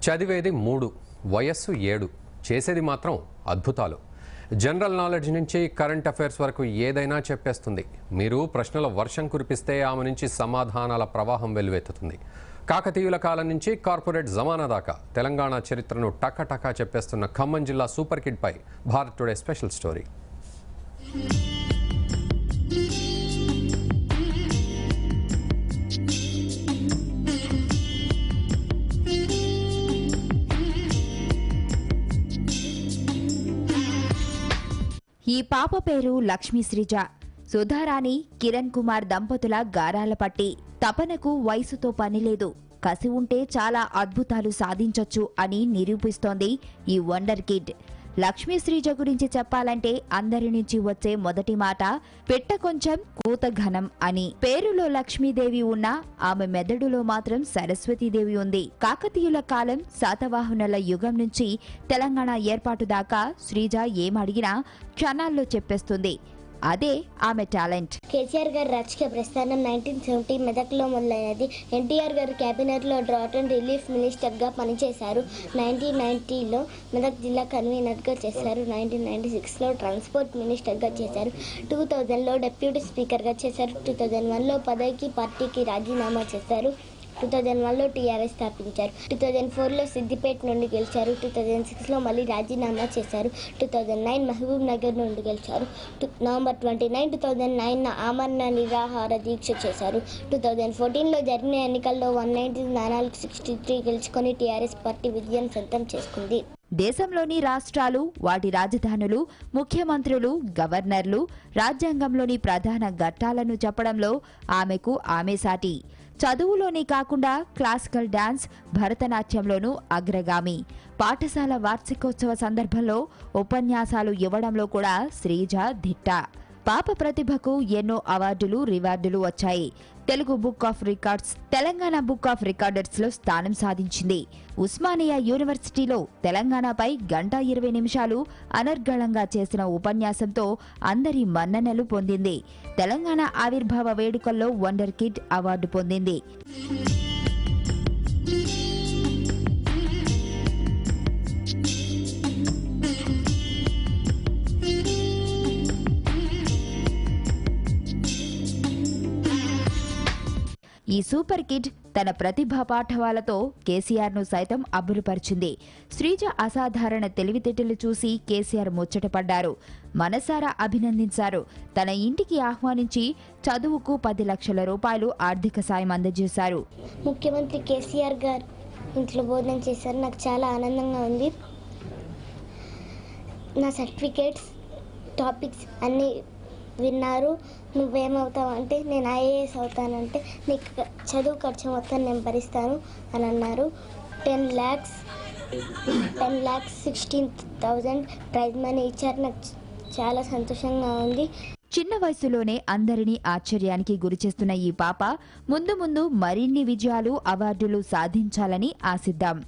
చదివేది 3, వయస్సు 7, చేసేది మాత్రం అద్భుతాలు. జనరల్ నాలెడ్జ్ నుంచి కరెంట్ అఫైర్స్ వరకు ఏదైనా చెప్పేస్తుంది. మీరు ప్రశ్నల వర్షం కురిపిస్తే ఆమె నుంచి సమాధానాల ప్రవాహం వెల్లువెత్తుతుంది. కాకతీయుల కాలం నుంచి కార్పొరేట్ జమానా దాకా తెలంగాణ చరిత్రను టకటకా చెప్పేస్తున్న ఖమ్మం జిల్లా సూపర్ కిడ్ పై భారత్ టుడే స్పెషల్ స్టోరీ. ఈ పాప పేరు లక్ష్మీ శ్రీజ. సుధారాణి, కిరణ్ కుమార్ దంపతుల గారాల పట్టి. తపనకు వయసుతో పనిలేదు, కసి ఉంటే చాలా అద్భుతాలు సాధించొచ్చు అని నిరూపిస్తోంది ఈ వండర్ కిడ్. లక్ష్మీ శ్రీజ గురించి చెప్పాలంటే అందరి నుంచి వచ్చే మొదటి మాట పెట్ట కొంచెం కూత ఘనం అని. పేరులో లక్ష్మీదేవి ఉన్నా ఆమె మెదడులో మాత్రం సరస్వతీదేవి ఉంది. కాకతీయుల కాలం, శాతవాహనుల యుగం నుంచి తెలంగాణ ఏర్పాటు దాకా శ్రీజ ఏమడిగినా క్షణాల్లో చెప్పేస్తుంది. అదే ఆమె టాలెంట్. కేసీఆర్ గారి రాజకీయ ప్రస్థానం 1970 మెదక్లో మొదలైనది. ఎన్టీఆర్ గారు క్యాబినెట్లో డ్రాట్ అండ్ రిలీఫ్ మినిస్టర్గా పనిచేశారు. 1990లో మెదక్ జిల్లా కన్వీనర్గా చేశారు. 1996లో ట్రాన్స్పోర్ట్ మినిస్టర్గా చేశారు. 2000లో డిప్యూటీ స్పీకర్గా చేశారు. 2001లో పదవికి పార్టీకి రాజీనామా చేశారు. 2001లో టీఆర్ఎస్ స్థాపించారు. 2004లో సిద్దిపేట నుండి గెలిచారు. 2006లో మళ్ళీ రాజీనామా చేశారు. 2009 మహబూబ్ నగర్ నుండి గెలిచారు. నవంబర్ 29, 2009 ఆమరణ నిరాహార దీక్ష చేశారు. 2014లో జరిగిన ఎన్నికల్లో 190 స్థానాలకు 63 గెలుచుకొని టీఆర్ఎస్ పార్టీ విజయం సొంతం చేసుకుంది. దేశంలోని రాష్ట్రాలు, వాటి రాజధానులు, ముఖ్యమంత్రులు, గవర్నర్లు, రాజ్యాంగంలోని ప్రధాన ఘట్టాలను చెప్పడంలో ఆమెకు ఆమె సాటి. చదువులోనే కాకుండా క్లాసికల్ డాన్స్, భరతనాట్యంలోనూ అగ్రగామి. పాఠశాల వార్షికోత్సవ సందర్భంలో ఉపన్యాసాలు ఇవ్వడంలో కూడా శ్రీజ దిట్ట. పాప ప్రతిభకు ఎన్నో అవార్డులు, రివార్డులు వచ్చాయి. Telugu book of records, Telangana book of రికార్డర్స్లో స్థానం సాధించింది. ఉస్మానియా యూనివర్సిటీలో తెలంగాణపై 1:20 నిమిషాలు అనర్గళంగా చేసిన ఉపన్యాసంతో అందరి మన్ననలు పొందింది. తెలంగాణ ఆవిర్భావ వేడుకల్లో వండర్ కిడ్ అవార్డు పొందింది. ఈ సూపర్ కిడ్ తన ప్రతిభా పాఠవాలతో కేసీఆర్ను సైతం అబ్బురపరిచింది. శ్రీజ అసాధారణ తెలివితేటలు చూసి కేసీఆర్ ముచ్చటపడ్డారు, మనసారా అభినందించారు. తన ఇంటికి ఆహ్వానించి చదువుకు 10 లక్షల రూపాయలు ఆర్థిక సాయం అందజేశారు. ముఖ్యమంత్రి కేసీఆర్ గారు ఇంట్లో భోజనం చేశారు. నాకు చాలా ఆనందంగా ఉంది. నా సర్టిఫికేట్స్, టాపిక్స్ అన్నీ విన్నారు. నువ్వేమవుతావు అంటే నేను ఐఏఎస్ అవుతానంటే నీకు చదువు ఖర్చు మొత్తం నేను భరిస్తాను అని అన్నారు. 10,16,000 ప్రైజ్ మనీ ఇచ్చారు. నాకు చాలా సంతోషంగా ఉంది. చిన్న వయసులోనే అందరినీ ఆశ్చర్యానికి గురిచేస్తున్న ఈ పాప ముందు ముందు మరిన్ని విజయాలు, అవార్డులు సాధించాలని ఆశిద్దాం.